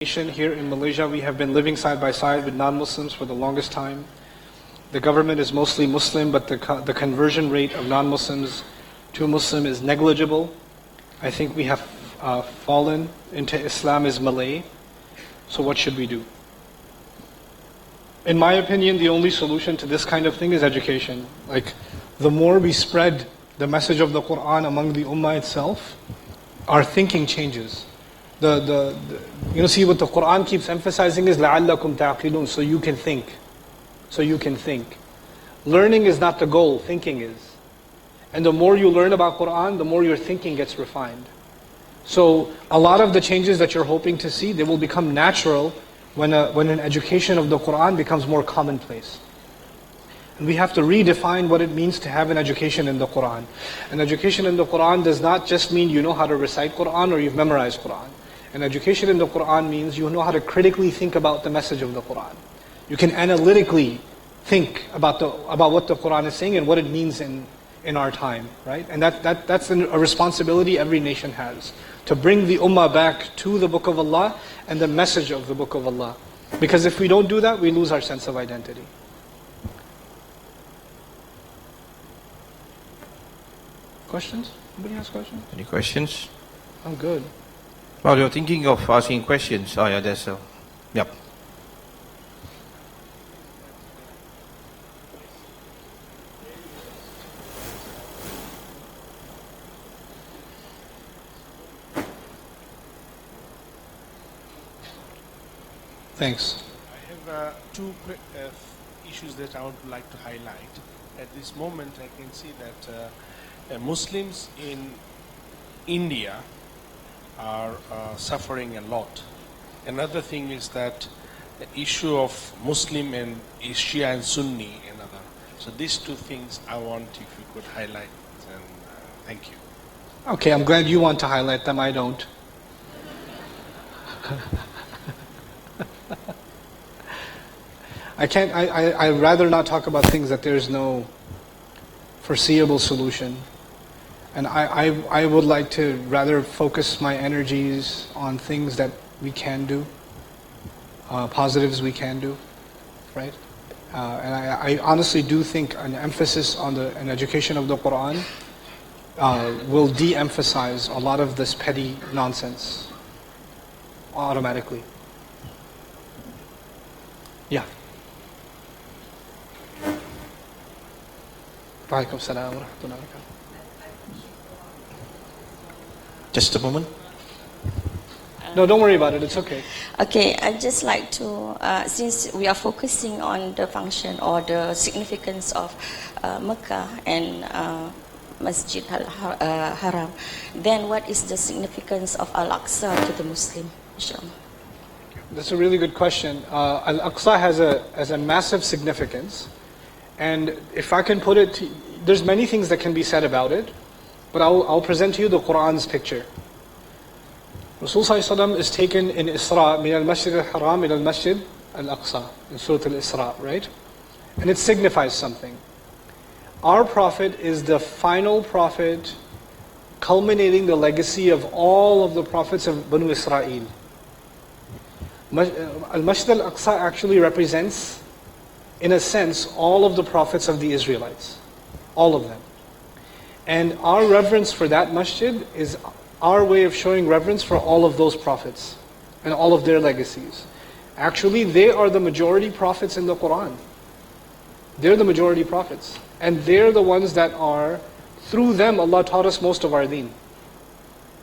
Here in Malaysia, we have been living side by side with non-Muslims for the longest time. The government is mostly Muslim, but the conversion rate of non-Muslims to Muslim is negligible. I think we have fallen into Islam as Malay. So what should we do? In my opinion, the only solution to this kind of thing is education. Like, the more we spread the message of the Quran among the Ummah itself, our thinking changes. See what the Quran keeps emphasizing is لَعَلَّكُمْ تَعْقِلُونَ, so you can think. So you can think. Learning is not the goal, thinking is. And the more you learn about Quran, the more your thinking gets refined. So a lot of the changes that you're hoping to see, they will become natural when an education of the Quran becomes more commonplace. And we have to redefine what it means to have an education in the Quran. An education in the Quran does not just mean you know how to recite Quran or you've memorized Quran. An education in the Quran means you know how to critically think about the message of the Quran. You can analytically think about what the Quran is saying and what it means in our time, right? And that's a responsibility every nation has, to bring the Ummah back to the Book of Allah and the message of the Book of Allah. Because if we don't do that, we lose our sense of identity. Questions? Anybody has questions? Any questions? I'm good. Well, you're thinking of asking questions. Oh yeah, that's yep. Thanks. I have two issues that I would like to highlight. At this moment, I can see that Muslims in India are suffering a lot. Another thing is that the issue of Muslim and Shia and Sunni, another. So these two things I want if you could highlight, and thank you. Okay, I'm glad you want to highlight them, I don't. I'd rather not talk about things that there's no foreseeable solution. And I would like to rather focus my energies on things that we can do, positives we can do, right? And I honestly do think an emphasis on an education of the Quran will de-emphasize a lot of this petty nonsense automatically. Yeah. Walaikum salam wa rahmatullahi wa barakatuh. Just a moment. No, don't worry about it. It's okay. Okay, I'd just like to, since we are focusing on the function or the significance of Mecca and Masjid Haram, then what is the significance of Al-Aqsa to the Muslim? Inshallah. That's a really good question. Al-Aqsa has a massive significance. And if I can put it, there's many things that can be said about it. But I'll present to you the Quran's picture. Rasul ﷺ is taken in Isra, min al-Masjid al-Haram ila al-Masjid al-Aqsa, in Surah al-Isra, right? And it signifies something. Our Prophet is the final Prophet, culminating the legacy of all of the Prophets of Banu Israel. Al-Masjid al-Aqsa actually represents, in a sense, all of the Prophets of the Israelites. All of them. And our reverence for that masjid is our way of showing reverence for all of those prophets and all of their legacies. Actually, they are the majority prophets in the Quran. They're the majority prophets. And they're the ones that are, through them, Allah taught us most of our deen.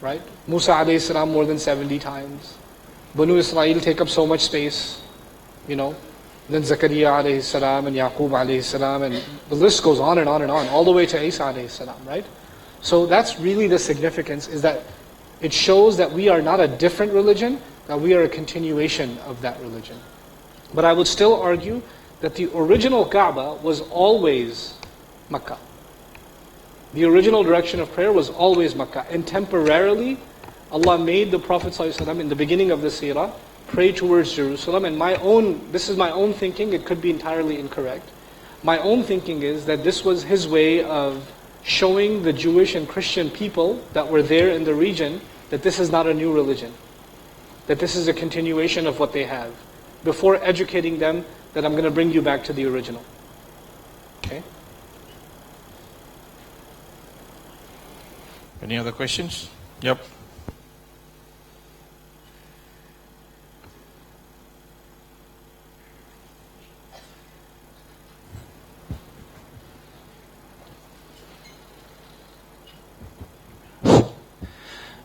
Right? Musa alayhi salam more than 70 times. Banu Israel take up so much space, Then Zakaria alayhi salam and Yaqub alayhi salam, and the list goes on and on and on, all the way to Isa alayhi salam, right? So that's really the significance, is that it shows that we are not a different religion, that we are a continuation of that religion. But I would still argue that the original Kaaba was always Makkah. The original direction of prayer was always Makkah. And temporarily, Allah made the Prophet ﷺ in the beginning of the seerah pray towards Jerusalem. And this is my own thinking, it could be entirely incorrect. My own thinking is that this was his way of showing the Jewish and Christian people that were there in the region that this is not a new religion. that this is a continuation of what they have, before educating them that I'm going to bring you back to the original. Okay? Any other questions? Yep.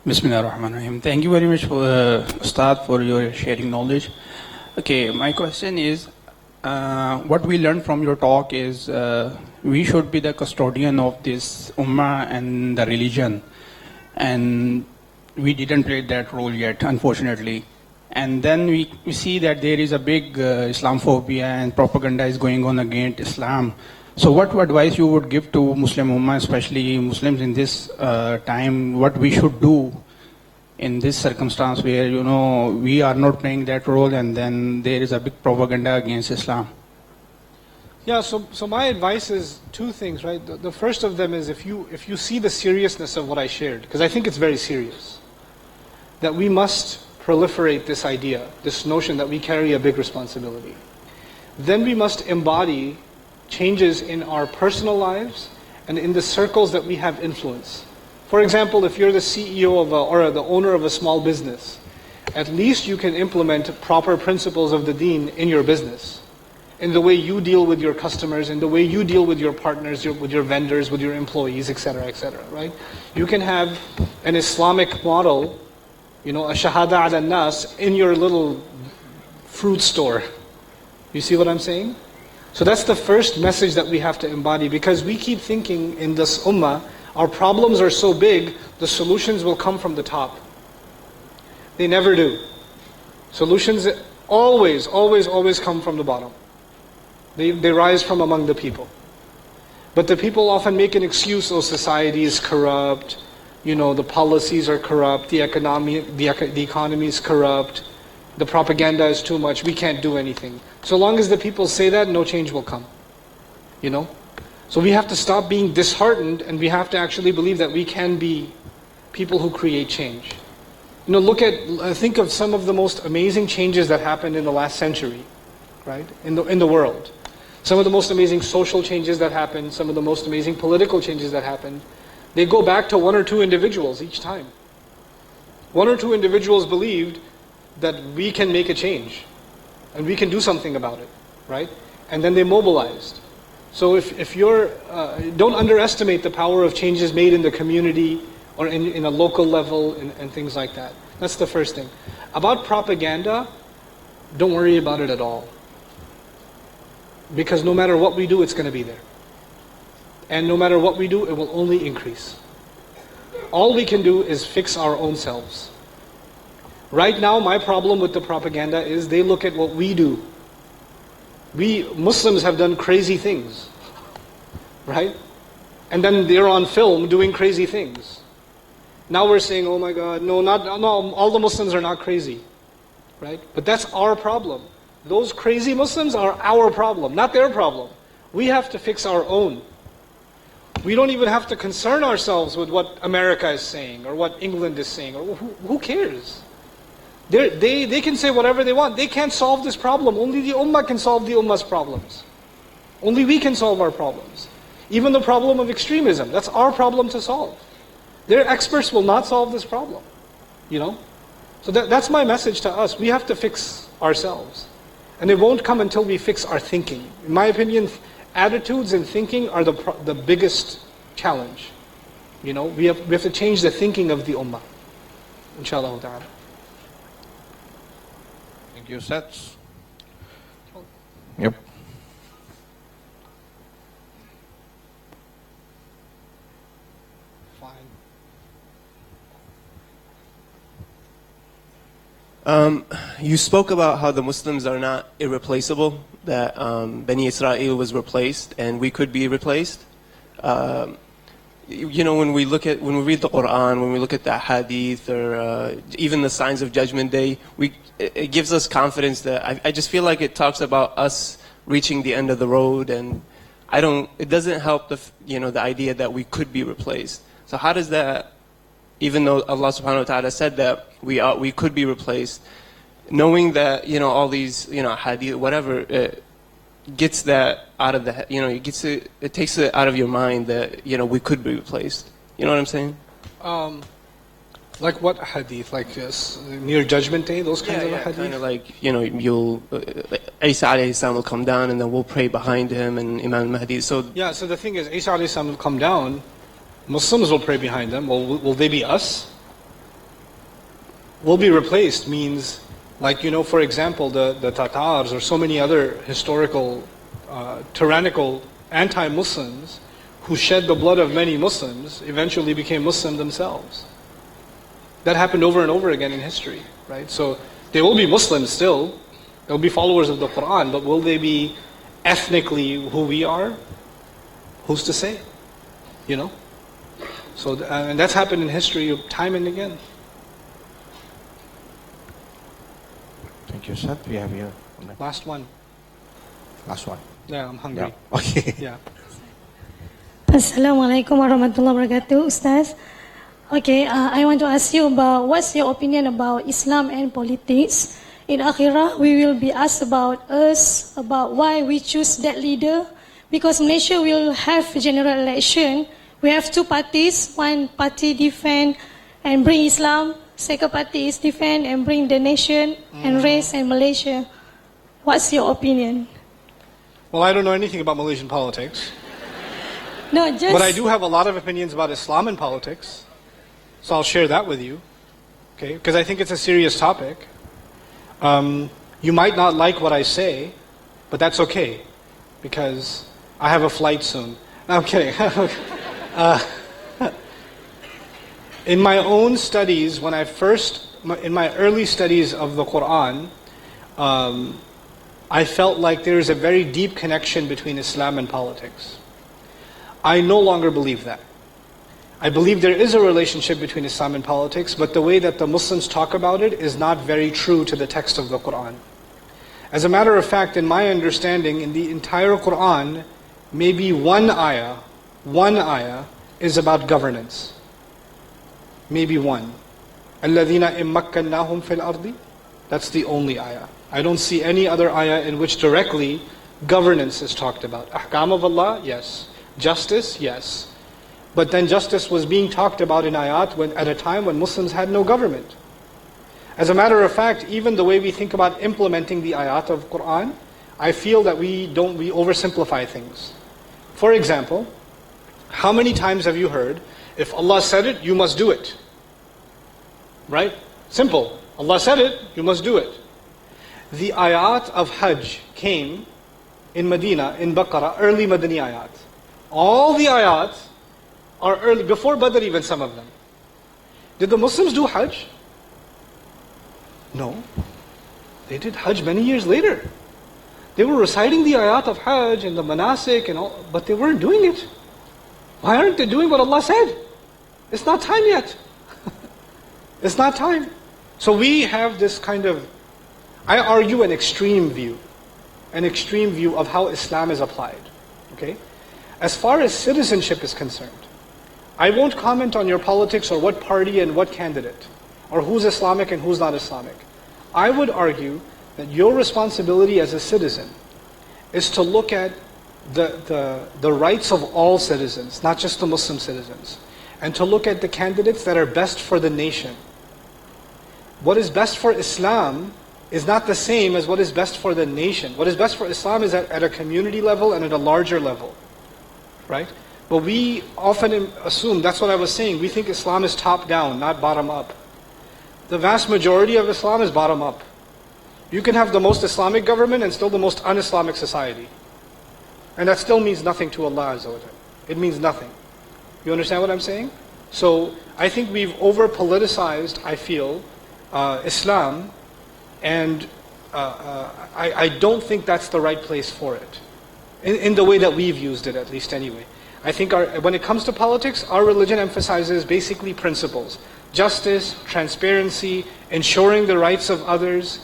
Bismillah ar-Rahman ar-Rahim. Thank you very much, Ustad, for your sharing knowledge. Okay, my question is, what we learned from your talk is we should be the custodian of this ummah and the religion. And we didn't play that role yet, unfortunately. And then we see that there is a big Islamophobia and propaganda is going on against Islam. So what advice you would give to Muslim Ummah, especially Muslims in this time, what we should do in this circumstance where, we are not playing that role and then there is a big propaganda against Islam? Yeah, so my advice is two things, right? The first of them is if you see the seriousness of what I shared, because I think it's very serious, that we must proliferate this idea, this notion that we carry a big responsibility. Then we must embody changes in our personal lives and in the circles that we have influence. For example, if you're the CEO or the owner of a small business, at least you can implement proper principles of the deen in your business, in the way you deal with your customers, in the way you deal with your partners, with your vendors, with your employees, etc., right? You can have an Islamic model, a shahada ala nas in your little fruit store. You see what I'm saying? So that's the first message that we have to embody, because we keep thinking in this ummah, our problems are so big, the solutions will come from the top. They never do. Solutions always come from the bottom. They rise from among the people. But the people often make an excuse, society is corrupt, the policies are corrupt, the economy is corrupt, the propaganda is too much, we can't do anything. So long as the people say that, no change will come. So we have to stop being disheartened, and we have to actually believe that we can be people who create change. Think of some of the most amazing changes that happened in the last century, right? In the world. Some of the most amazing social changes that happened, some of the most amazing political changes that happened, they go back to one or two individuals each time. One or two individuals believed that we can make a change, and we can do something about it, right? And then they mobilized. So if you're, don't underestimate the power of changes made in the community or in a local level and things like that. That's the first thing. About propaganda, don't worry about it at all. Because no matter what we do, it's going to be there. And no matter what we do, it will only increase. All we can do is fix our own selves. Right now, my problem with the propaganda is they look at what we do. We Muslims have done crazy things, right? And then they're on film doing crazy things. Now we're saying, oh my God, no, all the Muslims are not crazy, right? But that's our problem. Those crazy Muslims are our problem, not their problem. We have to fix our own. We don't even have to concern ourselves with what America is saying or what England is saying. Or who cares? They can say whatever they want. They can't solve this problem. Only the ummah can solve the ummah's problems. Only we can solve our problems. Even the problem of extremism, that's our problem to solve. Their experts will not solve this problem. So that's my message to us. We have to fix ourselves. And it won't come until we fix our thinking. In my opinion, attitudes and thinking are the biggest challenge. We have to change the thinking of the ummah. Inshallah ta'ala. Thank you, Ustaz. Yep. You spoke about how the Muslims are not irreplaceable, that Bani Israel was replaced and we could be replaced. When we read the Quran, when we look at the Hadith, or even the signs of Judgment Day, it gives us confidence that I just feel like it talks about us reaching the end of the road, and it doesn't help the idea that we could be replaced. So how does that even though Allah subhanahu wa ta'ala said that we could be replaced, knowing that, all these, hadith, whatever, gets that out of the, it takes it out of your mind that, we could be replaced. You know what I'm saying? Like what hadith? Like near Judgment Day, those kinds of hadith? Kind of like, you'll, Isa alayhi salam will come down and then we'll pray behind him and Imam al-Mahdi. So so the thing is, Isa alayhi salam will come down, Muslims will pray behind them. Well, will they be us? Will be replaced means, like, for example, the Tatars or so many other historical, tyrannical, anti-Muslims who shed the blood of many Muslims eventually became Muslim themselves. That happened over and over again in history, right? So they will be Muslims still, they'll be followers of the Quran, but will they be ethnically who we are? Who's to say? So, and that's happened in history time and again. Thank you, Ustaz. We have here. Last one. Last one. Yeah, I'm hungry. Yeah. Okay. Yeah. Assalamualaikum warahmatullahi wabarakatuh, Ustaz. Okay, I want to ask you about what's your opinion about Islam and politics. In Akhirah, we will be asked about why we choose that leader. Because Malaysia will have general election. We have two parties. One party defend and bring Islam. Second party is defend and bring the nation and race and Malaysia. What's your opinion? Well, I don't know anything about Malaysian politics. No, just... But I do have a lot of opinions about Islam and politics. So I'll share that with you. Okay? Because I think it's a serious topic. You might not like what I say, but that's okay. Because I have a flight soon. No, I'm kidding. In my own studies, in my early studies of the Quran, I felt like there is a very deep connection between Islam and politics. I no longer believe that. I believe there is a relationship between Islam and politics, but the way that the Muslims talk about it is not very true to the text of the Quran. As a matter of fact, in my understanding, in the entire Quran, maybe one ayah is about governance. Maybe one. الَّذِينَ إِمَّكَّنَّاهُمْ فِي الْأَرْضِ. That's the only ayah. I don't see any other ayah in which directly governance is talked about. Ahkam of Allah, yes. Justice, yes. But then justice was being talked about in ayat at a time when Muslims had no government. As a matter of fact, even the way we think about implementing the ayat of Quran, I feel that we oversimplify things. For example, how many times have you heard, if Allah said it, you must do it? Right? Simple. Allah said it, you must do it. The ayat of Hajj came in Medina, in Baqarah, early Madani ayat. All the ayat are early, before Badr even, some of them. Did the Muslims do Hajj? No. They did Hajj many years later. They were reciting the ayat of Hajj and the manasik and all, but they weren't doing it. Why aren't they doing what Allah said? It's not time yet. It's not time. So we have this kind of, I argue, an extreme view of how Islam is applied. Okay? As far as citizenship is concerned, I won't comment on your politics or what party and what candidate, or who's Islamic and who's not Islamic. I would argue that your responsibility as a citizen is to look at the rights of all citizens, not just the Muslim citizens, and to look at the candidates that are best for the nation. What is best for Islam is not the same as what is best for the nation. What is best for Islam is at a community level and at a larger level. Right? But we often assume, that's what I was saying, we think Islam is top down, not bottom up. The vast majority of Islam is bottom up. You can have the most Islamic government and still the most un-Islamic society. And that still means nothing to Allah Azza wa Jalla. It means nothing. You understand what I'm saying? So I think we've over-politicized, I feel, Islam, and I don't think that's the right place for it. In the way that we've used it, at least anyway. I think when it comes to politics, our religion emphasizes basically principles. Justice, transparency, ensuring the rights of others.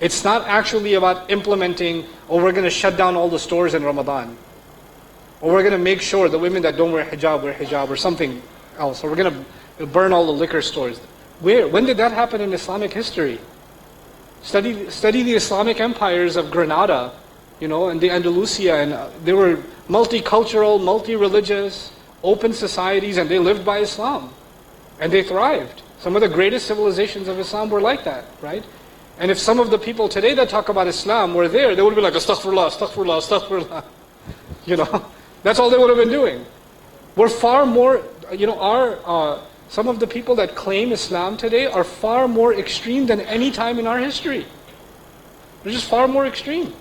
It's not actually about implementing, we're going to shut down all the stores in Ramadan. Or we're going to make sure the women that don't wear hijab, or something else. Or we're going to burn all the liquor stores. Where? When did that happen in Islamic history? Study the Islamic empires of Granada, and the Andalusia, and they were multicultural, multi-religious, open societies, and they lived by Islam. And they thrived. Some of the greatest civilizations of Islam were like that, right? And if some of the people today that talk about Islam were there, they would be like, astaghfirullah, astaghfirullah, astaghfirullah. That's all they would have been doing. We're far more, some of the people that claim Islam today are far more extreme than any time in our history. They're just far more extreme,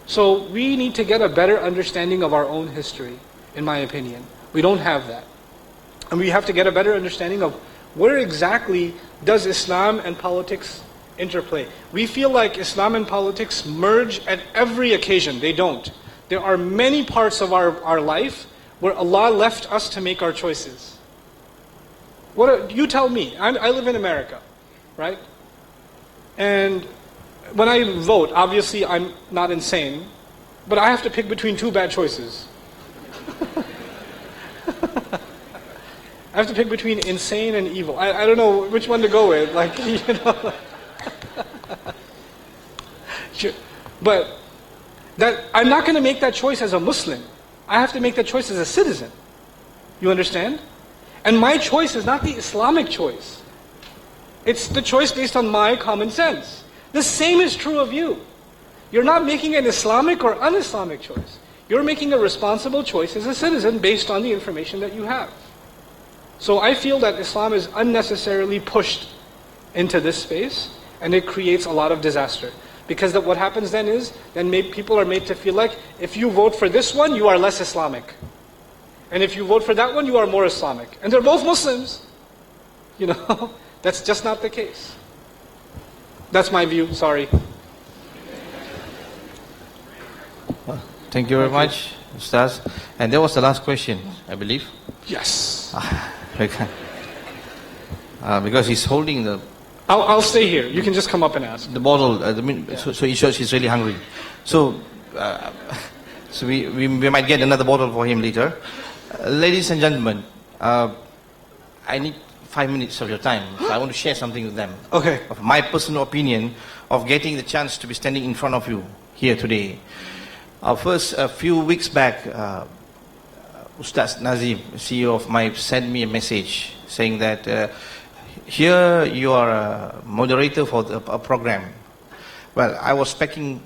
So we need to get a better understanding of our own history, in my opinion. We don't have that. And we have to get a better understanding of where exactly does Islam and politics interplay. We feel like Islam and politics merge at every occasion. They don't. There are many parts of our life where Allah left us to make our choices. You tell me. I live in America, right? And when I vote, obviously I'm not insane, but I have to pick between two bad choices. I have to pick between insane and evil. I don't know which one to go with. But I'm not going to make that choice as a Muslim. I have to make that choice as a citizen. You understand? And my choice is not the Islamic choice. It's the choice based on my common sense. The same is true of you. You're not making an Islamic or un-Islamic choice. You're making a responsible choice as a citizen based on the information that you have. So I feel that Islam is unnecessarily pushed into this space, and it creates a lot of disaster. Because what happens then is, people are made to feel like, if you vote for this one, you are less Islamic. And if you vote for that one, you are more Islamic. And they're both Muslims. That's just not the case. That's my view, sorry. Thank you very much, Ustaz. And that was the last question, I believe. Yes. Because he's holding the... I'll stay here. You can just come up and ask. The bottle, so he shows he's really hungry. So we might get another bottle for him later. Ladies and gentlemen, I need 5 minutes of your time. So I want to share something with them. Okay. Of my personal opinion of getting the chance to be standing in front of you here today. First, a few weeks back, Ustaz Nazim, CEO of MIPE, sent me a message saying that here you are a moderator for a program. Well, I was packing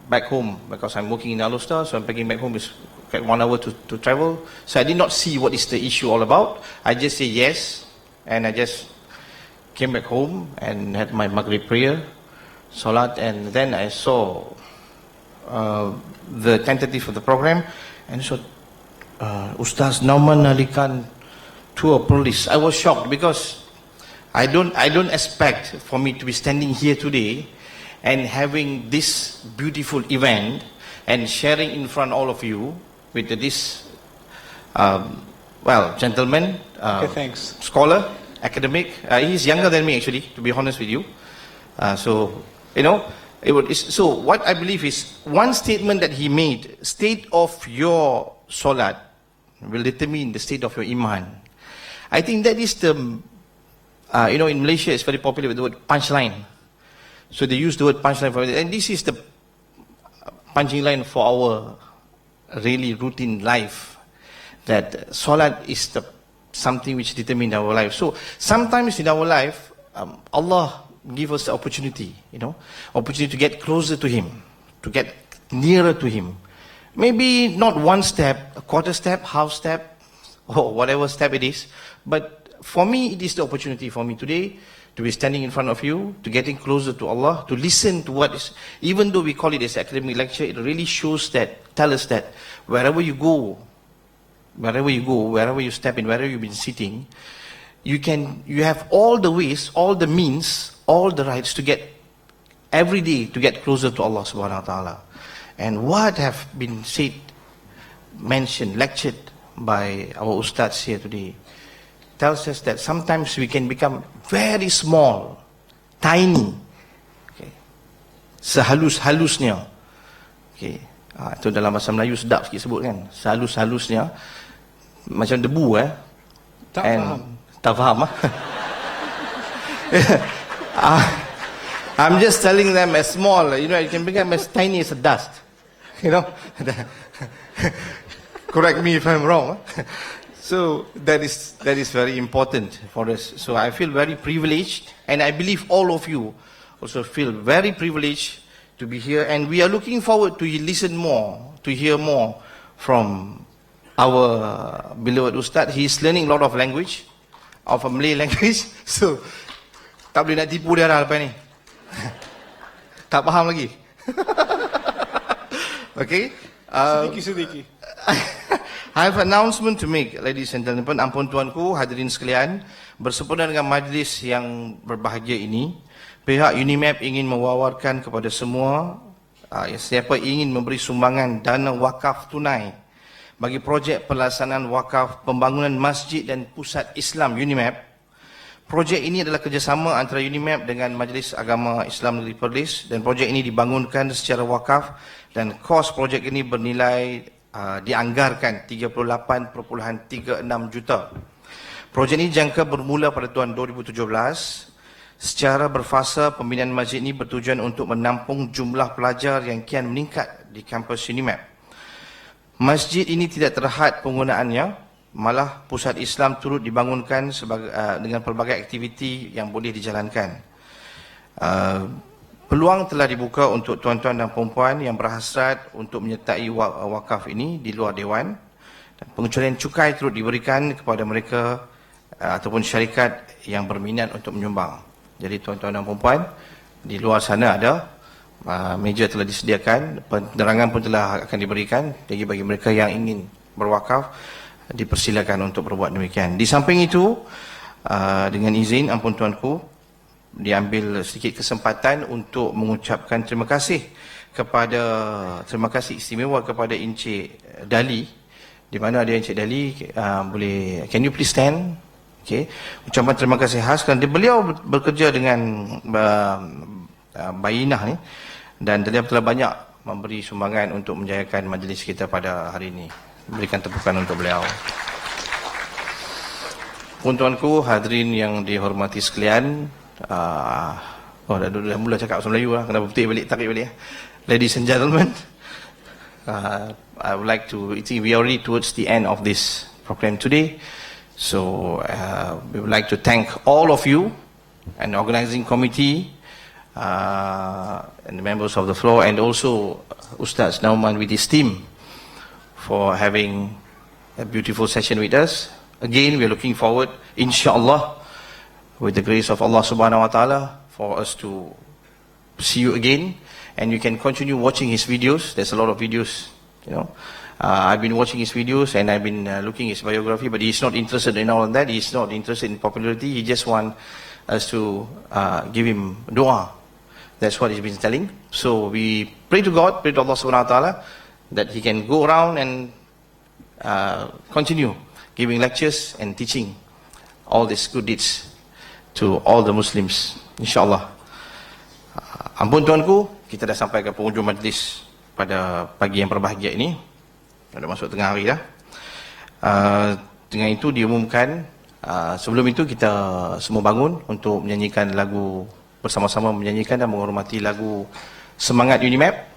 back home because I'm working in Al-Usta, so I'm packing back home. It's 1 hour to travel. So I did not see what is the issue all about. I just say yes, and I just came back home and had my Maghrib prayer, Salat, and then I saw the tentative of the program, and so Ustaz Nouman Alikan tour police. I was shocked because I don't expect for me to be standing here today and having this beautiful event and sharing in front of all of you with this gentleman, okay, thanks. Scholar, academic. He's younger than me actually, to be honest with you. So what I believe is one statement that he made: state of your salat will determine the state of your iman. I think that is the, in Malaysia it's very popular with the word punchline. So they use the word punchline for it, and this is the punching line for our really routine life. That salat is something which determines our life. So sometimes in our life, Allah give us the opportunity, opportunity to get closer to Him, to get nearer to Him. Maybe not one step, a quarter step, half step, or whatever step it is. But for me, it is the opportunity for me today to be standing in front of you, to getting closer to Allah, to listen to what is, even though we call it as academic lecture, it really shows that, tell us that wherever you go, wherever you step in, wherever you've been sitting, you have all the ways, all the means, all the rights to get, every day, to get closer to Allah subhanahu wa ta'ala. And what have been said, mentioned, lectured by our Ustads here today, tells us that sometimes we can become very small, tiny, okay, sehalus-halusnya, okay, itu dalam bahasa Melayu sedap sikit sebut kan, sehalus-halusnya, macam debu Tak faham. Tak faham, I'm just telling them as small, you know, it can become as tiny as a dust. You know? Correct me if I'm wrong. So that is very important for us. So I feel very privileged, and I believe all of you also feel very privileged to be here, and we are looking forward to listen more, to hear more from our beloved Ustaz. He is learning a lot of language, of a Malay language, so tak boleh nak tipu dia dah lepas ni. Tak faham lagi. Okay. Sedikit. I have announcement to make, ladies and gentlemen. Ampun tuanku, hadirin sekalian, bersempena dengan majlis yang berbahagia ini, pihak UNIMAP ingin mewawarkan kepada semua siapa ingin memberi sumbangan dana wakaf tunai bagi projek pelaksanaan wakaf pembangunan masjid dan pusat Islam UNIMAP. Projek ini adalah kerjasama antara UNIMAP dengan Majlis Agama Islam Negeri Perlis, dan projek ini dibangunkan secara wakaf, dan kos projek ini bernilai dianggarkan 38.36 juta. Projek ini jangka bermula pada tahun 2017. Secara berfasa, pembinaan masjid ini bertujuan untuk menampung jumlah pelajar yang kian meningkat di kampus UNIMAP. Masjid ini tidak terhad penggunaannya, malah pusat Islam turut dibangunkan dengan pelbagai aktiviti yang boleh dijalankan. Peluang telah dibuka untuk tuan-tuan dan perempuan yang berhasrat untuk menyertai wakaf ini di luar Dewan. Dan pengecualian cukai turut diberikan kepada mereka ataupun syarikat yang berminat untuk menyumbang. Jadi tuan-tuan dan perempuan, di luar sana ada meja telah disediakan, penerangan pun telah akan diberikan. Jadi bagi mereka yang ingin berwakaf, dipersilakan untuk berbuat demikian. Di samping itu, dengan izin ampun tuanku, diambil sedikit kesempatan untuk mengucapkan terima kasih istimewa kepada Encik Dali. Di mana ada Encik Dali, boleh, can you please stand? Okay. Ucapan terima kasih khas kerana beliau bekerja dengan Bayinah ni, dan beliau telah banyak memberi sumbangan untuk menjayakan majlis kita pada hari ini. Berikan tepukan untuk beliau. Tuan-tuanku, hadirin yang dihormati sekalian, dah mula cakap bahasa Melayu lah, kena betul balik, tarik balik. Ladies and gentlemen, I would like to, we are already towards the end of this program today, so we would like to thank all of you and the organizing committee and the members of the floor, and also Ustaz Nouman with his team for having a beautiful session with us. Again, we are looking forward, inshallah, with the grace of Allah subhanahu wa ta'ala, for us to see you again, and you can continue watching his videos. There's a lot of videos, you know. I've been watching his videos, and I've been looking his biography, but he's not interested in all of that. He's not interested in popularity. He just wants us to give him dua. That's what he's been telling. So we pray to God, pray to Allah subhanahu wa ta'ala, that he can go around and continue giving lectures and teaching all these good deeds to all the Muslims, insyaAllah. Ampun tuanku, kita dah sampai ke penghujung majlis pada pagi yang berbahagia ini. Dah masuk tengah hari dah. Dengan itu diumumkan, sebelum itu kita semua bangun untuk menyanyikan lagu, bersama-sama menyanyikan dan menghormati lagu Semangat UNIMAP.